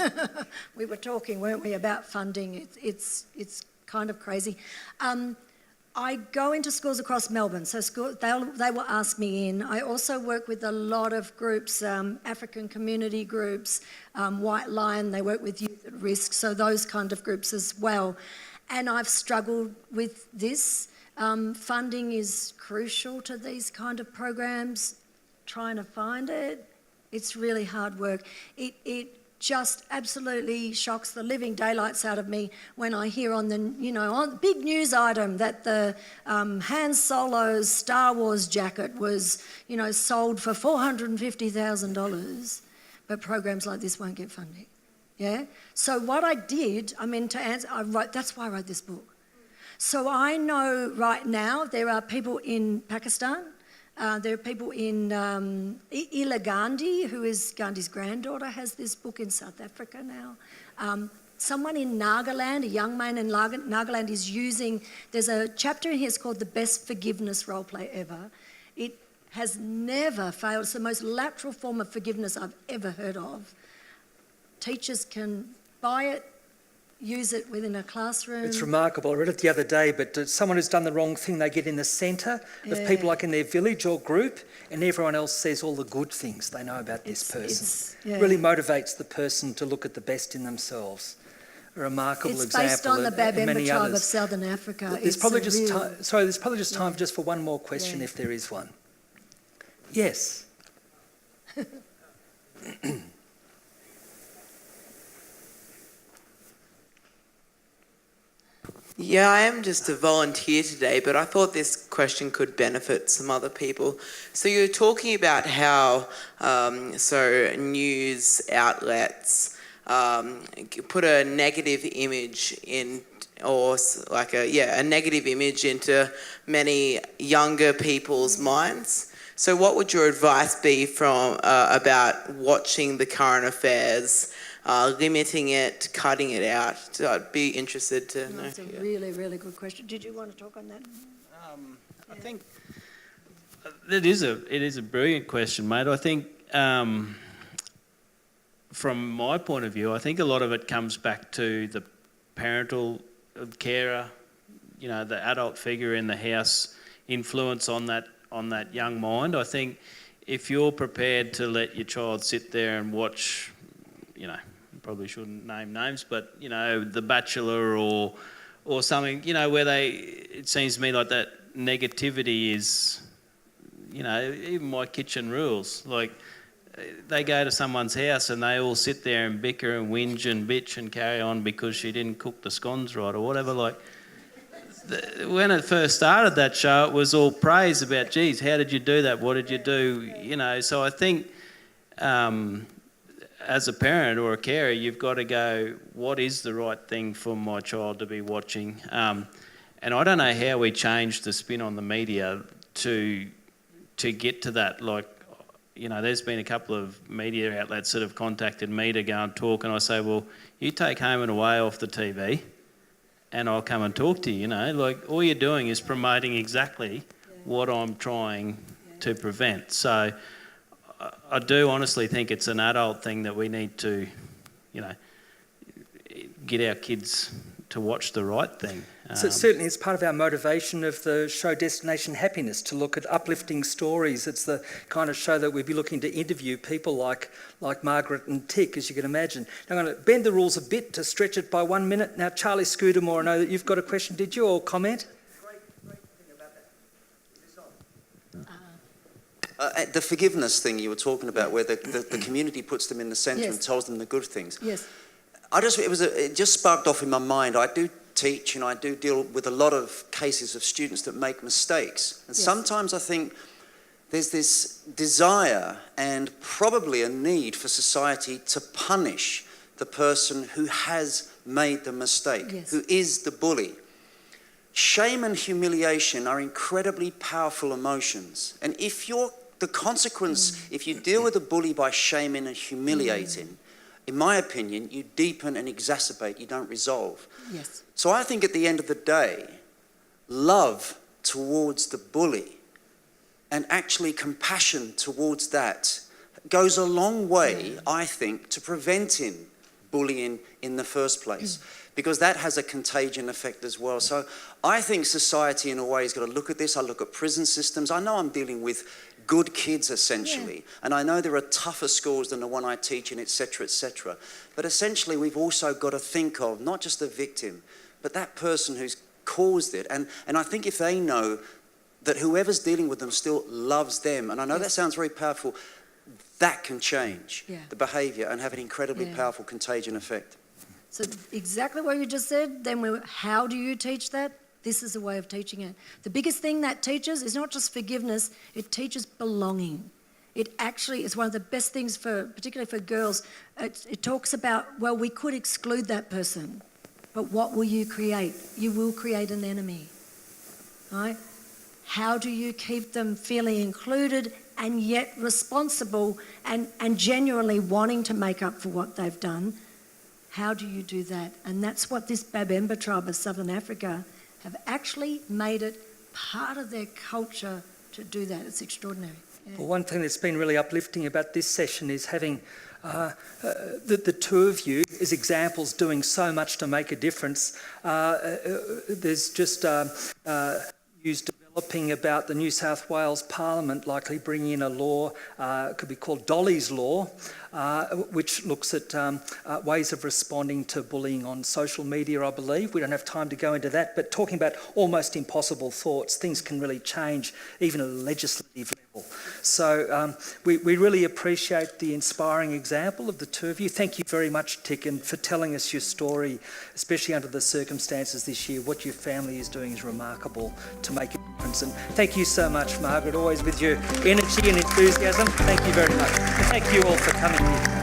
We were talking, weren't we, about funding? It's kind of crazy. I go into schools across Melbourne, so they will ask me in. I also work with a lot of groups, African community groups, White Lion, they work with youth at risk, so those kind of groups as well. And I've struggled with this. Funding is crucial to these kind of programs. Trying to find it, it's really hard work. It just absolutely shocks the living daylights out of me when I hear on the, on the big news item that the Han Solo's Star Wars jacket was, sold for $450,000, but programs like this won't get funding. Yeah. So what I did, to answer, that's why I wrote this book. So I know right now there are people in Pakistan. There are people in Ila Gandhi, who is Gandhi's granddaughter, has this book in South Africa now. Someone in Nagaland, a young man in Nagaland is using, there's a chapter in here, it's called The Best Forgiveness Roleplay Ever. It has never failed. It's the most lateral form of forgiveness I've ever heard of. Teachers can buy it, use it within a classroom. It's remarkable. I read it the other day, but someone who's done the wrong thing, they get in the centre of people like in their village or group, and everyone else says all the good things they know about this person. It really motivates the person to look at the best in themselves. A remarkable example. It's based on the Babemba tribe of Southern Africa. There's probably just time just for one more question, if there is one. Yes. Yeah, I am just a volunteer today, but I thought this question could benefit some other people. So you're talking about how news outlets put a negative image in, or like a negative image into many younger people's minds. So what would your advice be from about watching the current affairs? Limiting it, cutting it out. So I'd be interested to know. That's a really, really good question. Did you want to talk on that? I think it is a brilliant question, mate. I think from my point of view, I think a lot of it comes back to the parental carer, the adult figure in the house influence on on that young mind. I think if you're prepared to let your child sit there and watch, you know, probably shouldn't name names, but, you know, The Bachelor or something, you know, where it seems to me like that negativity is, you know, even my kitchen rules. Like, they go to someone's house and they all sit there and bicker and whinge and bitch and carry on because she didn't cook the scones right or whatever. Like, when it first started, that show, it was all praise about, geez, how did you do that? What did you do? You know, so I think as a parent or a carer, you've got to go, what is the right thing for my child to be watching? And I don't know how we change the spin on the media to get to that. Like, you know, there's been a couple of media outlets that have contacted me to go and talk, and I say, well, you take Home and Away off the TV and I'll come and talk to you, you know. Like, all you're doing is promoting exactly what I'm trying to prevent. So I do honestly think it's an adult thing that we need to, you know, get our kids to watch the right thing. So certainly it's part of our motivation of the show Destination Happiness, to look at uplifting stories. It's the kind of show that we'd be looking to interview people like Margaret and Tick, as you can imagine. Now, I'm going to bend the rules a bit to stretch it by 1 minute. Now, Charlie Scudamore, I know that you've got a question, did you, or comment? Great thing about that. Is this on? The forgiveness thing you were talking about, where the community puts them in the centre and tells them the good things. Yes. It just sparked off in my mind. I do teach and I do deal with a lot of cases of students that make mistakes. And sometimes I think there's this desire and probably a need for society to punish the person who has made the mistake, who is the bully. Shame and humiliation are incredibly powerful emotions. And if you deal with a bully by shaming and humiliating, in my opinion, you deepen and exacerbate, you don't resolve. Yes. So I think at the end of the day, love towards the bully and actually compassion towards that goes a long way, I think, to preventing bullying in the first place, because that has a contagion effect as well. So I think society in a way has got to look at this. I look at prison systems. I know I'm dealing with good kids essentially, and I know there are tougher schools than the one I teach in, etc., etc. But essentially we've also got to think of not just the victim, but that person who's caused it. And I think if they know that whoever's dealing with them still loves them, and I know that sounds very powerful, that can change the behaviour and have an incredibly powerful contagion effect. So exactly what you just said, then how do you teach that? This is a way of teaching it. The biggest thing that teaches is not just forgiveness, it teaches belonging. It actually is one of the best things, particularly for girls. It talks about, well, we could exclude that person, but what will you create? You will create an enemy, right? How do you keep them feeling included and yet responsible and genuinely wanting to make up for what they've done? How do you do that? And that's what this Babemba tribe of Southern Africa have actually made it part of their culture to do that. It's extraordinary. Yeah. Well, one thing that's been really uplifting about this session is having the two of you as examples doing so much to make a difference. There's just news developing about the New South Wales Parliament likely bringing in a law, it could be called Dollies law, which looks at ways of responding to bullying on social media, I believe. We don't have time to go into that, but talking about almost impossible thoughts, things can really change even at a legislative level. So we really appreciate the inspiring example of the two of you. Thank you very much, Tick, and for telling us your story, especially under the circumstances this year. What your family is doing is remarkable to make a difference. And thank you so much, Margaret, always with your energy and enthusiasm. Thank you very much. And thank you all for coming here.